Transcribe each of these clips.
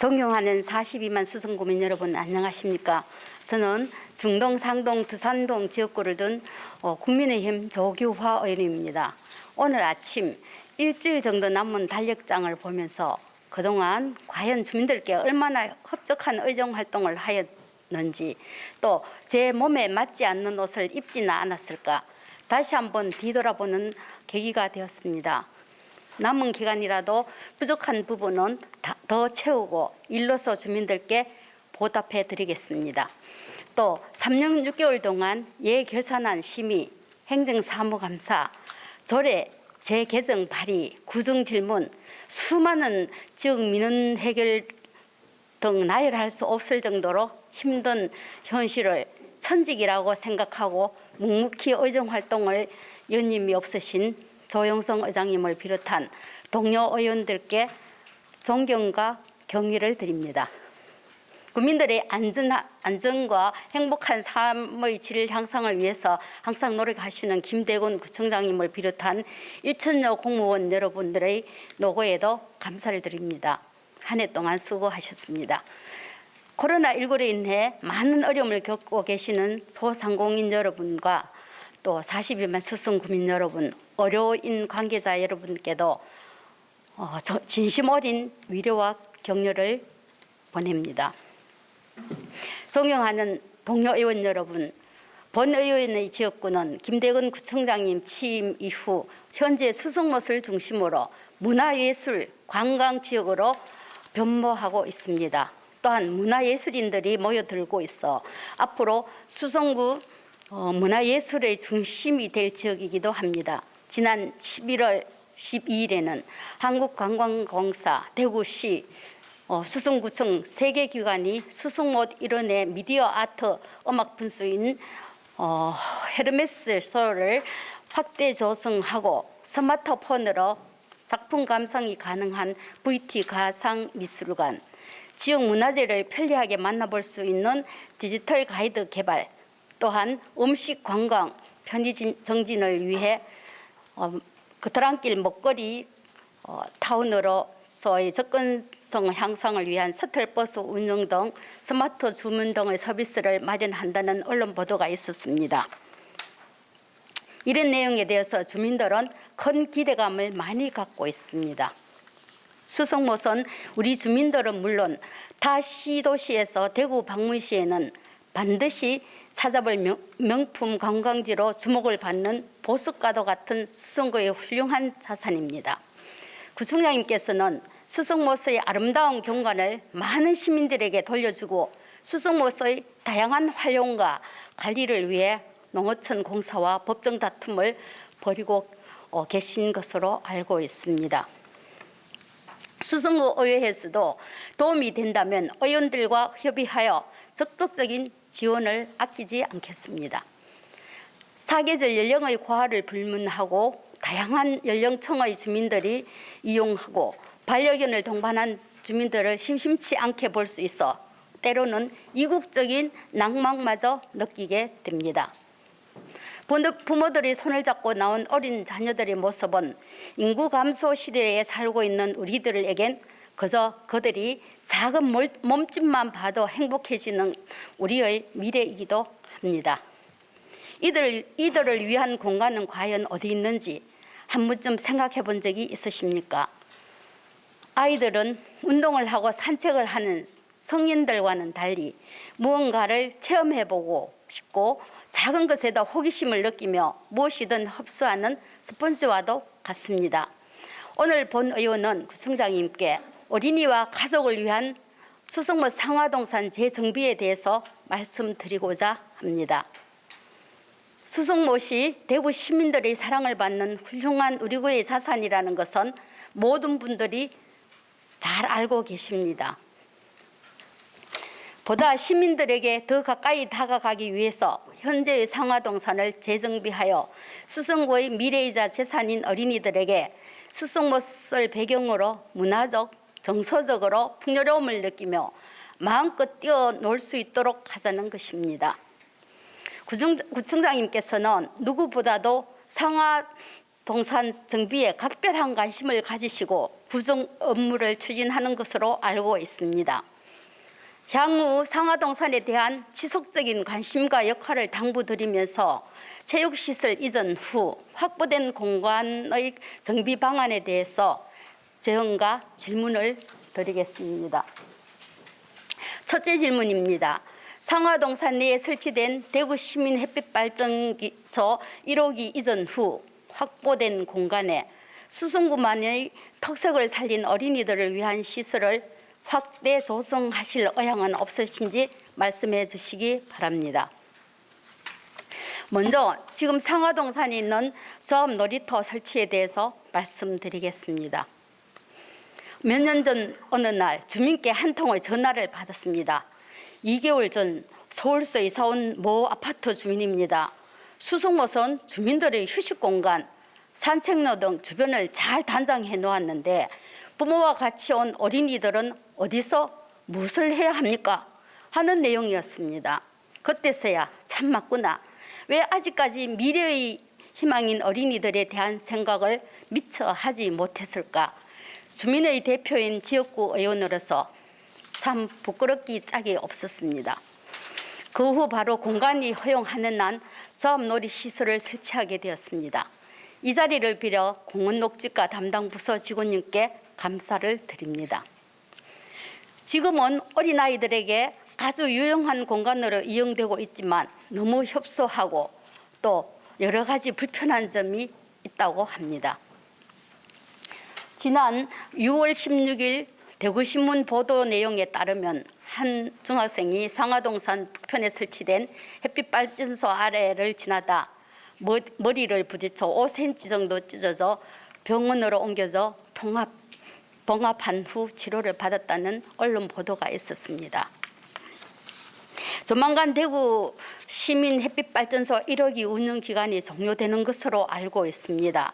존경하는 42만 수성구민 여러분 안녕하십니까? 저는 중동, 상동, 두산동 지역구를 둔 국민의힘 조규화 의원입니다. 오늘 아침 일주일 정도 남은 달력장을 보면서 그동안 과연 주민들께 얼마나 흡족한 의정활동을 하였는지, 또 제 몸에 맞지 않는 옷을 입지는 않았을까 다시 한번 뒤돌아보는 계기가 되었습니다. 남은 기간이라도 부족한 부분은 더 채우고 일로서 주민들께 보답해 드리겠습니다. 또 3년 6개월 동안 예결산안 심의, 행정사무감사, 조례 재개정 발의, 구정질문, 수많은 지역 민원 해결 등 나열할 수 없을 정도로 힘든 현실을 천직이라고 생각하고 묵묵히 의정활동을 연임이 없으신 조영성 의장님을 비롯한 동료 의원들께 존경과 경의를 드립니다. 국민들의 안전과 행복한 삶의 질 향상을 위해서 항상 노력하시는 김대곤 구청장님을 비롯한 1천여 공무원 여러분들의 노고에도 감사를 드립니다. 한 해 동안 수고하셨습니다. 코로나19로 인해 많은 어려움을 겪고 계시는 소상공인 여러분과 또 42만 수성구민 여러분, 의료인 관계자 여러분께도 진심 어린 위로와 격려를 보냅니다. 존경하는 동료 의원 여러분, 본 의원의 지역구는 김대건 구청장님 취임 이후 현재 수성못을 중심으로 문화예술, 관광지역으로 변모하고 있습니다. 또한 문화예술인들이 모여들고 있어 앞으로 수성구 문화예술의 중심이 될 지역이기도 합니다. 지난 11월 12일에는 한국관광공사, 대구시, 수성구청 3개 기관이 수성못 일원의 미디어 아트 음악 분수인 헤르메스 쇼를 확대 조성하고 스마트폰으로 작품 감상이 가능한 VT 가상 미술관, 지역 문화재를 편리하게 만나볼 수 있는 디지털 가이드 개발, 또한 음식 관광 편의 정진을 위해 드랑길 먹거리 타운으로서의 접근성 향상을 위한 셔틀버스 운영 등 스마트 주문 등의 서비스를 마련한다는 언론 보도가 있었습니다. 이런 내용에 대해서 주민들은 큰 기대감을 많이 갖고 있습니다. 수성못은 우리 주민들은 물론 타 시도시에서 대구 방문 시에는 반드시 찾아볼 명품 관광지로 주목을 받는 보석과도 같은 수성구의 훌륭한 자산입니다. 구청장님께서는 수성못의 아름다운 경관을 많은 시민들에게 돌려주고 수성못의 다양한 활용과 관리를 위해 농어촌 공사와 법정 다툼을 벌이고 계신 것으로 알고 있습니다. 수성구 의회에서도 도움이 된다면 의원들과 협의하여 적극적인 지원을 아끼지 않겠습니다. 사계절 연령의 고하를 불문하고 다양한 연령층의 주민들이 이용하고 반려견을 동반한 주민들을 심심치 않게 볼 수 있어 때로는 이국적인 낭만마저 느끼게 됩니다. 부모들이 손을 잡고 나온 어린 자녀들의 모습은 인구 감소 시대에 살고 있는 우리들에겐 그저 그들이 작은 몸집만 봐도 행복해지는 우리의 미래이기도 합니다. 이들을 위한 공간은 과연 어디 있는지 한 번쯤 생각해 본 적이 있으십니까? 아이들은 운동을 하고 산책을 하는 성인들과는 달리 무언가를 체험해보고 싶고 작은 것에도 호기심을 느끼며 무엇이든 흡수하는 스펀지와도 같습니다. 오늘 본 의원은 구청장님께 어린이와 가족을 위한 수성못 상화동산 재정비에 대해서 말씀드리고자 합니다. 수성못이 대구 시민들의 사랑을 받는 훌륭한 우리구의 자산이라는 것은 모든 분들이 잘 알고 계십니다. 보다 시민들에게 더 가까이 다가가기 위해서 현재의 상화동산을 재정비하여 수성구의 미래이자 재산인 어린이들에게 수성못을 배경으로 문화적, 정서적으로 풍요로움을 느끼며 마음껏 뛰어놀 수 있도록 하자는 것입니다. 구청장님께서는 누구보다도 상화 동산 정비에 각별한 관심을 가지시고 구정 업무를 추진하는 것으로 알고 있습니다. 향후 상화동산에 대한 지속적인 관심과 역할을 당부드리면서 체육시설 이전 후 확보된 공간의 정비 방안에 대해서 제언과 질문을 드리겠습니다. 첫째 질문입니다. 상화동산 내에 설치된 대구시민햇빛발전소 1호기 이전 후 확보된 공간에 수성구만의 특색을 살린 어린이들을 위한 시설을 확대 조성하실 의향은 없으신지 말씀해 주시기 바랍니다. 먼저 지금 상화동산에 있는 조합 놀이터 설치에 대해서 말씀드리겠습니다. 몇 년 전 어느 날 주민께 한 통의 전화를 받았습니다. 2개월 전 서울서 이사 온 모 아파트 주민입니다. 수성못은 주민들의 휴식 공간, 산책로 등 주변을 잘 단장해 놓았는데 부모와 같이 온 어린이들은 어디서 무엇을 해야 합니까? 하는 내용이었습니다. 그때서야 참 맞구나. 왜 아직까지 미래의 희망인 어린이들에 대한 생각을 미처 하지 못했을까? 주민의 대표인 지역구 의원으로서 참 부끄럽기 짝이 없었습니다. 그 후 바로 공간이 허용하는 한 조합놀이 시설을 설치하게 되었습니다. 이 자리를 빌어 공원녹지과 담당 부서 직원님께 감사를 드립니다. 지금은 어린아이들에게 아주 유용한 공간으로 이용되고 있지만 너무 협소하고 또 여러 가지 불편한 점이 있다고 합니다. 지난 6월 16일 대구신문 보도 내용에 따르면 한 중학생이 상화동산 북편에 설치된 햇빛발전소 아래를 지나다 머리를 부딪혀 5cm 정도 찢어져 병원으로 옮겨져 봉합한 후 치료를 받았다는 언론 보도가 있었습니다. 조만간 대구 시민 햇빛발전소 1호기 운영 기간이 종료되는 것으로 알고 있습니다.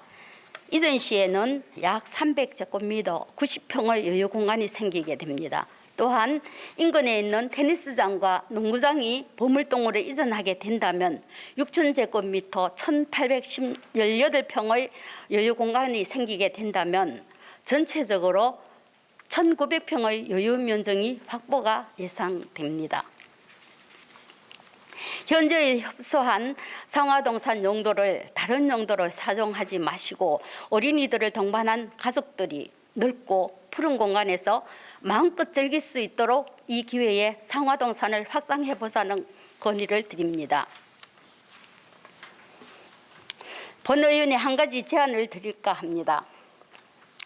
이전 시에는 약 300제곱미터 90평의 여유 공간이 생기게 됩니다. 또한 인근에 있는 테니스장과 농구장이 보물동으로 이전하게 된다면 6,000제곱미터 1,818평의 여유 공간이 생기게 된다면 전체적으로 1,900평의 여유 면적이 확보가 예상됩니다. 현재 협소한 상화동산 용도를 다른 용도로 사용하지 마시고 어린이들을 동반한 가족들이 넓고 푸른 공간에서 마음껏 즐길 수 있도록 이 기회에 상화동산을 확장해 보자는 건의를 드립니다. 본 의원이 한 가지 제안을 드릴까 합니다.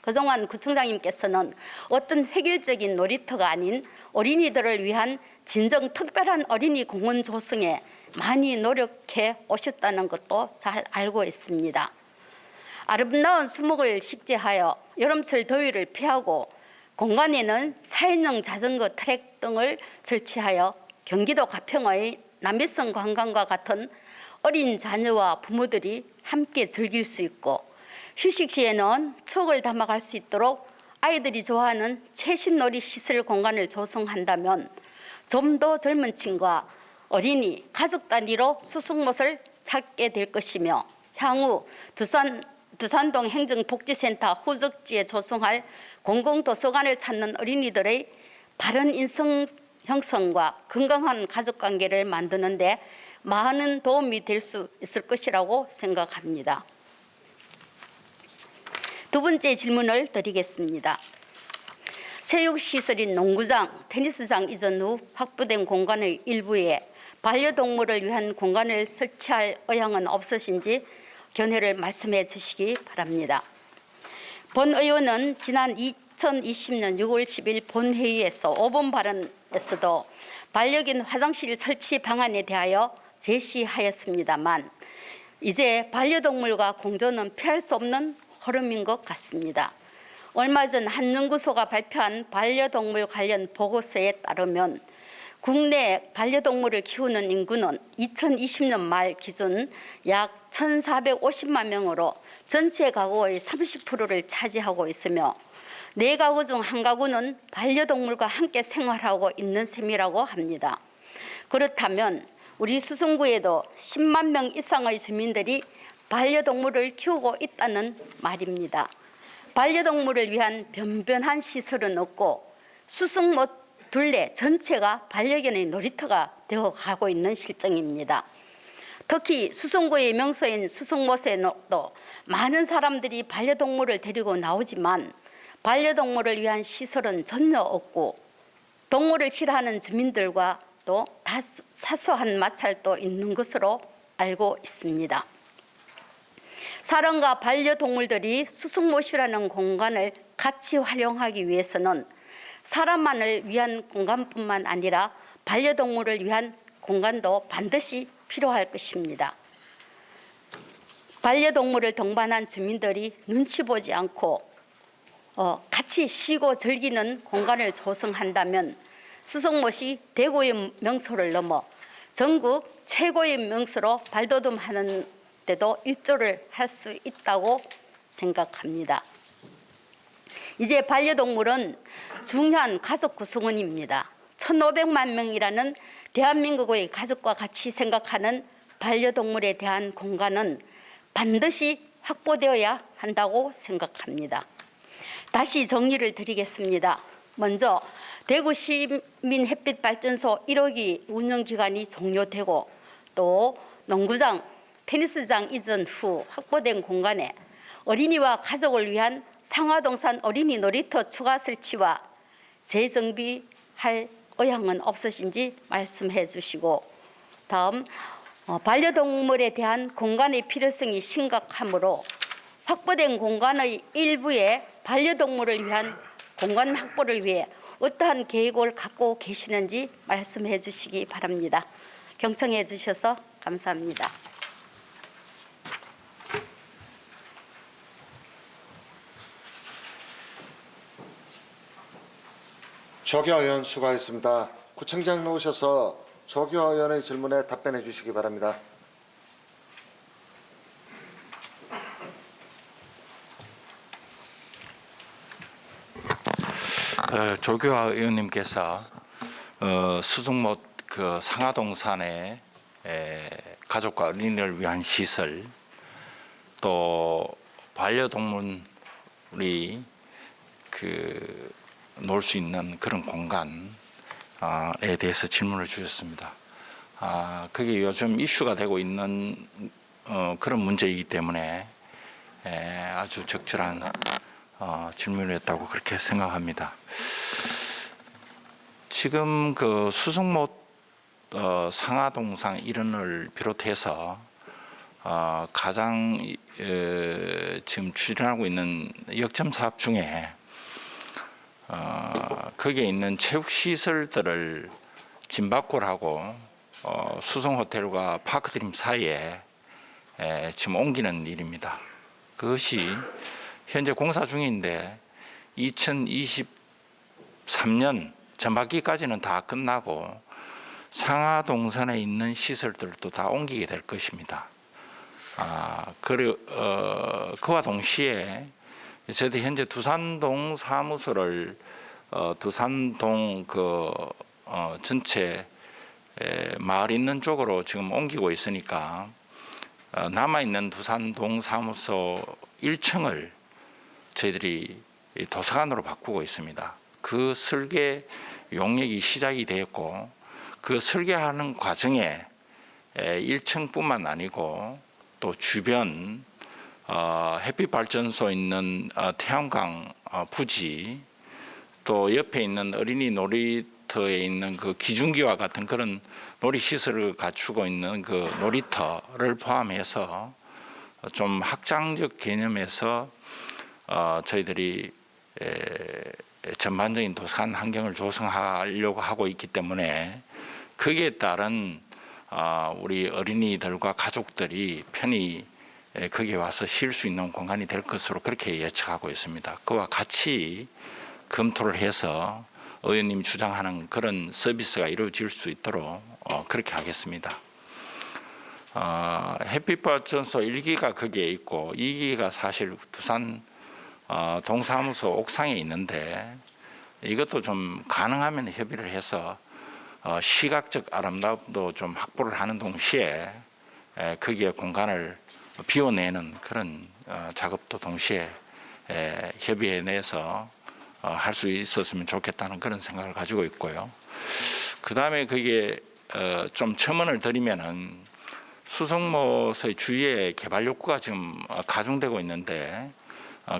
그동안 구청장님께서는 어떤 획일적인 놀이터가 아닌 어린이들을 위한 진정 특별한 어린이 공원 조성에 많이 노력해 오셨다는 것도 잘 알고 있습니다. 아름다운 수목을 식재하여 여름철 더위를 피하고 공간에는 4인용 자전거 트랙 등을 설치하여 경기도 가평의 남해성 관광과 같은 어린 자녀와 부모들이 함께 즐길 수 있고 휴식 시에는 추억을 담아갈 수 있도록 아이들이 좋아하는 최신놀이 시설 공간을 조성한다면 좀 더 젊은 층과 어린이, 가족 단위로 수승못을 찾게 될 것이며 향후 두산동 행정복지센터 후적지에 조성할 공공도서관을 찾는 어린이들의 바른 인성 형성과 건강한 가족관계를 만드는 데 많은 도움이 될 수 있을 것이라고 생각합니다. 두 번째 질문을 드리겠습니다. 체육시설인 농구장, 테니스장 이전 후 확보된 공간의 일부에 반려동물을 위한 공간을 설치할 의향은 없으신지 견해를 말씀해 주시기 바랍니다. 본 의원은 지난 2020년 6월 10일 본회의에서 5번 발언에서도 반려견 화장실 설치 방안에 대하여 제시하였습니다만 이제 반려동물과 공존은 피할 수 없는 흐름인 것 같습니다. 얼마 전 한 연구소가 발표한 반려동물 관련 보고서에 따르면 국내 반려동물을 키우는 인구는 2020년 말 기준 약 1,450만 명으로 전체 가구의 30%를 차지하고 있으며 4가구 중 1가구는 반려동물과 함께 생활하고 있는 셈이라고 합니다. 그렇다면 우리 수성구에도 10만 명 이상의 주민들이 반려동물을 키우고 있다는 말입니다. 반려동물을 위한 변변한 시설은 없고 수승못 둘레 전체가 반려견의 놀이터가 되어가고 있는 실정입니다. 특히 수성구의 명소인 수성못에도 많은 사람들이 반려동물을 데리고 나오지만 반려동물을 위한 시설은 전혀 없고 동물을 싫어하는 주민들과 또 사소한 마찰도 있는 것으로 알고 있습니다. 사람과 반려동물들이 수성못이라는 공간을 같이 활용하기 위해서는 사람만을 위한 공간뿐만 아니라 반려동물을 위한 공간도 반드시 필요할 것입니다. 반려동물을 동반한 주민들이 눈치 보지 않고 같이 쉬고 즐기는 공간을 조성한다면 수성못이 대구의 명소를 넘어 전국 최고의 명소로 발돋움하는 데도 일조를 할 수 있다고 생각합니다. 이제 반려동물은 중요한 가족 구성원입니다. 1,500만 명이라는 대한민국의 가족과 같이 생각하는 반려동물에 대한 공간은 반드시 확보되어야 한다고 생각합니다. 다시 정리를 드리겠습니다. 먼저 대구 시민햇빛발전소 1호기 운영기간이 종료되고 또 농구장, 테니스장 이전 후 확보된 공간에 어린이와 가족을 위한 상화동산 어린이 놀이터 추가 설치와 재정비할 의향은 없으신지 말씀해 주시고, 다음 반려동물에 대한 공간의 필요성이 심각하므로 확보된 공간의 일부에 반려동물을 위한 공간 확보를 위해 어떠한 계획을 갖고 계시는지 말씀해 주시기 바랍니다. 경청해 주셔서 감사합니다. 조교 의원 수고하셨습니다. 구청장 나오셔서 조교 의원의 질문에 답변해 주시기 바랍니다. 조교화 의원님께서 수승못 상하동산의 가족과 어린이를 위한 시설, 또 반려동물이 놀 수 있는 그런 공간에 대해서 질문을 주셨습니다. 그게 요즘 이슈가 되고 있는 그런 문제이기 때문에 아주 적절한 질문이었다고 그렇게 생각합니다. 지금 그 수승못 상하동상 일원을 비롯해서 가장 지금 추진하고 있는 역점 사업 중에 거기에 있는 체육시설들을 진박골하고 수성호텔과 파크드림 사이에 지금 옮기는 일입니다. 그것이 현재 공사 중인데 2023년 전반기까지는 다 끝나고 상하동산에 있는 시설들도 다 옮기게 될 것입니다. 그리고 그와 동시에 저희들 현재 두산동 사무소를 두산동 전체 마을 있는 쪽으로 지금 옮기고 있으니까 남아 있는 두산동 사무소 1층을 저희들이 도서관으로 바꾸고 있습니다. 그 설계 용역이 시작이 되었고 그 설계하는 과정에 1층뿐만 아니고 또 주변 햇빛발전소 있는 태양광 부지, 또 옆에 있는 어린이 놀이터에 있는 그 기중기와 같은 그런 놀이시설을 갖추고 있는 그 놀이터를 포함해서 좀 확장적 개념에서 저희들이 전반적인 도서관 환경을 조성하려고 하고 있기 때문에 거기에 따른 우리 어린이들과 가족들이 편히 거기에 와서 쉴 수 있는 공간이 될 것으로 그렇게 예측하고 있습니다. 그와 같이 검토를 해서 의원님이 주장하는 그런 서비스가 이루어질 수 있도록 그렇게 하겠습니다. 햇빛발전소 1기가 거기에 있고 2기가 사실 두산 동사무소 옥상에 있는데 이것도 좀 가능하면 협의를 해서 시각적 아름다움도 좀 확보를 하는 동시에 거기에 공간을 비워내는 그런 작업도 동시에 협의해내서 할 수 있었으면 좋겠다는 그런 생각을 가지고 있고요. 그 다음에 그게 좀 첨언을 드리면은 수송못의 주위에 개발 욕구가 지금 가중되고 있는데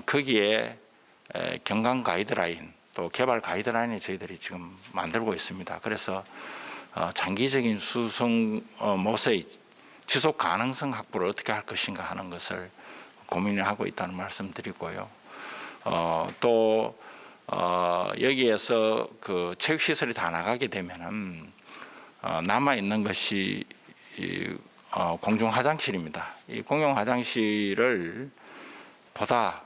거기에 경강 가이드라인 또 개발 가이드라인을 저희들이 지금 만들고 있습니다. 그래서 장기적인 수송못의 지속 가능성 확보를 어떻게 할 것인가 하는 것을 고민을 하고 있다는 말씀드리고요. 또 여기에서 그 체육 시설이 다 나가게 되면은 남아 있는 것이 공중 화장실입니다. 이 공용 화장실을 보다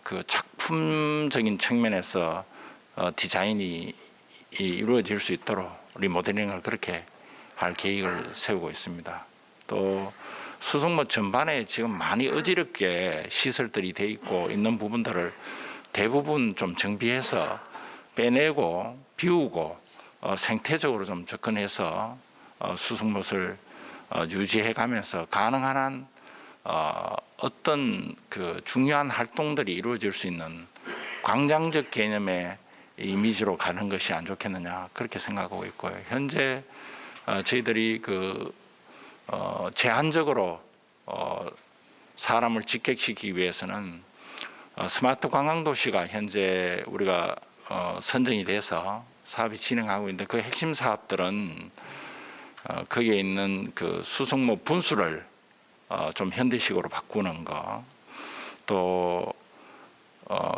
그 작품적인 측면에서 디자인이 이루어질 수 있도록 리모델링을 그렇게 할 계획을 세우고 있습니다. 또 수송못 전반에 지금 많이 어지럽게 시설들이 돼 있고 있는 부분들을 대부분 좀 정비해서 빼내고 비우고 생태적으로 좀 접근해서 수송못을 유지해 가면서 가능한 한 어떤 그 중요한 활동들이 이루어질 수 있는 광장적 개념의 이미지로 가는 것이 안 좋겠느냐 그렇게 생각하고 있고요. 현재 저희들이 그 제한적으로 사람을 직격시키기 위해서는 스마트 관광도시가 현재 우리가 선정이 돼서 사업이 진행하고 있는데 그 핵심 사업들은 거기에 있는 그 수송못 분수를 좀 현대식으로 바꾸는 거, 또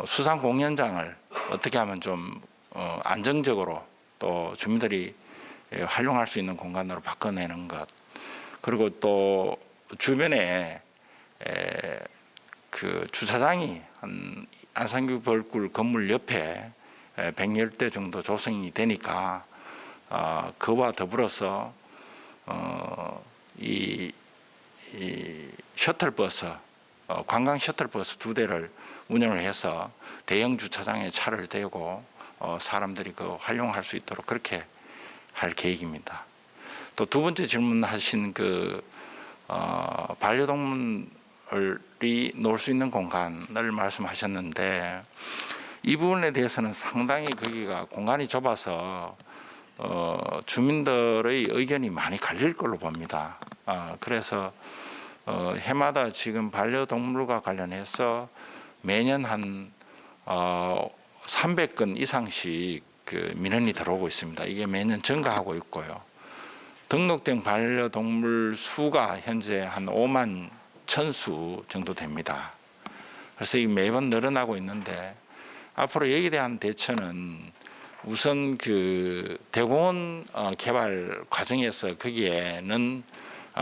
수상 공연장을 어떻게 하면 좀 안정적으로 또 주민들이 활용할 수 있는 공간으로 바꿔내는 것, 그리고 또 주변에 그 주차장이 한 안산구 벌꿀 건물 옆에 110대 정도 조성이 되니까 그와 더불어서 이 셔틀버스, 관광 셔틀버스 2대를 운영을 해서 대형 주차장에 차를 대고 사람들이 그 활용할 수 있도록 그렇게 할 계획입니다. 또 두 번째 질문하신 그 반려동물이 놀 수 있는 공간을 말씀하셨는데 이 부분에 대해서는 상당히 거기가 공간이 좁아서 주민들의 의견이 많이 갈릴 걸로 봅니다. 그래서 해마다 지금 반려동물과 관련해서 매년 한 300건 이상씩 그 민원이 들어오고 있습니다. 이게 매년 증가하고 있고요. 등록된 반려동물 수가 현재 한 5만 1,000수 정도 됩니다. 그래서 이 매번 늘어나고 있는데 앞으로 여기에 대한 대처는 우선 그 대공원 개발 과정에서 거기에는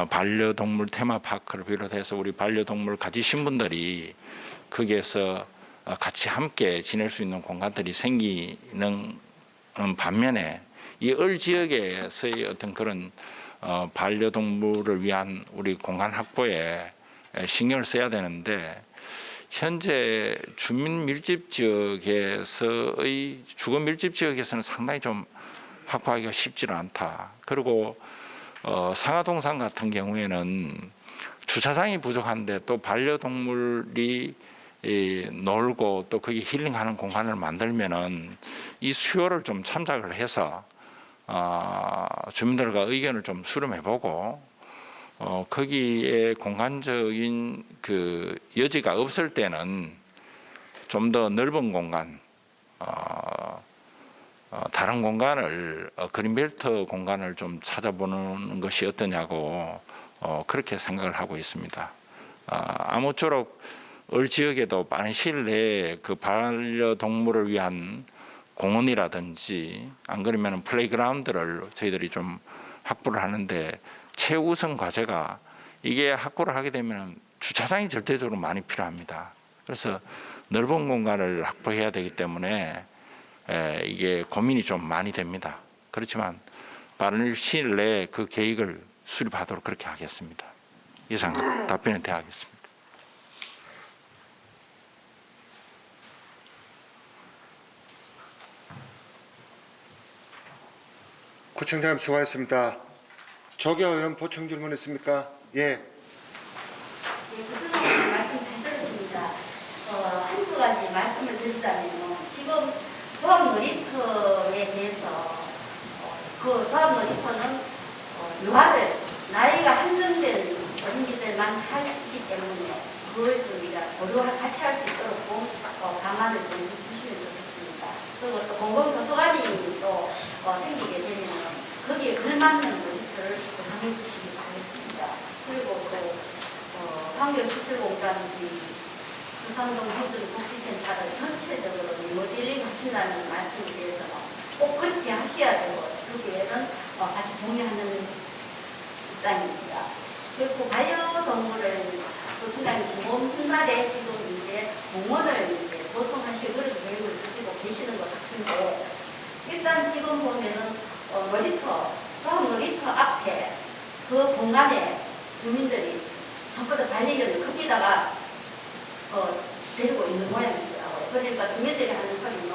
반려동물 테마파크를 비롯해서 우리 반려동물 가지신 분들이 거기에서 같이 함께 지낼 수 있는 공간들이 생기는 반면에 이 을 지역에서의 어떤 그런 반려동물을 위한 우리 공간 확보에 신경을 써야 되는데 현재 주민 밀집 지역에서의 주거 밀집 지역에서는 상당히 좀 확보하기가 쉽지는 않다. 그리고 상하동산 같은 경우에는 주차장이 부족한데 또 반려동물이 놀고 또 거기 힐링하는 공간을 만들면은 이 수요를 좀 참작을 해서 주민들과 의견을 좀 수렴해보고 거기에 공간적인 그 여지가 없을 때는 좀 더 넓은 공간, 다른 공간을 그린벨트 공간을 좀 찾아보는 것이 어떠냐고 그렇게 생각을 하고 있습니다. 아무쪼록 을 지역에도 빠른 시일 내에 그 반려동물을 위한 공원이라든지 안 그러면 플레이그라운드를 저희들이 좀 확보를 하는데 최우선 과제가 이게 확보를 하게 되면 주차장이 절대적으로 많이 필요합니다. 그래서 넓은 공간을 확보해야 되기 때문에 이게 고민이 좀 많이 됩니다. 그렇지만 빠른 시일 내에 그 계획을 수립하도록 그렇게 하겠습니다. 이상 답변에 대하겠습니다. 구청장님 수고하셨습니다. 조교 의원 보충 질문 있습니까? 예. 예, 부처님 말씀 잘 들었습니다. 한두 가지 말씀을 드리자면 지금 조합 놀이터에 대해서 그 조합 놀이터는 유아를 나이가 한정된 어린이들만 할 수 있기 때문에 그걸 좀 우리가 고려 같이 할 수 있도록 감안을 좀 주시면 좋겠습니다. 그리고 또 공공도서관이 또 생기게 되면 거기에 걸맞는 놀이터를 구성해 주시기 바라겠습니다. 그리고 또 환경시설공단이 부산동 행정복지센터를 전체적으로 리모델링 하신다는 말씀에 대해서는 꼭 그렇게 하셔야 되고 거기에는 같이 동의하는 입장입니다. 그리고 반려동물을 부산장님 지금 훗날에 지금 이제 공원을 이제 조성하실 그런 계획을 가지고 계시는 것 같은데 일단 지금 보면은 놀이터 앞에 그 공간에 주민들이 전부 다 반려견을 거기다가 데리고 있는 모양이더라고요. 그러니까 주민들이 하는 소리는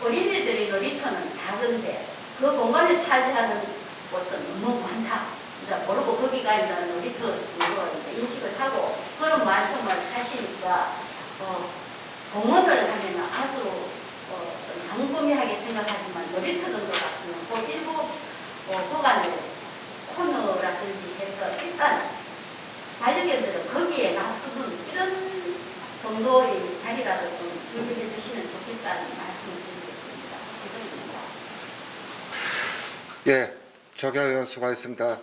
어린이들의 놀이터는 작은데 그 공간을 차지하는 곳은 너무 많다. 이제 모르고 거기가 이제 놀이터 식으로 인식을 하고 그런 말씀을 하시니까 공원을 하면 아주 좀 광범위하게 생각하지만 놀이터 정도 같으면 그 일부 구간을 코너라든지 해서 일단 반려견들은 거기에 놔두는 이런 정도의 자리라도 좀 준비해 주시면 좋겠다는 말씀을 드리겠습니다. 이상입니다. 예, 정의화 의원 수고하셨습니다.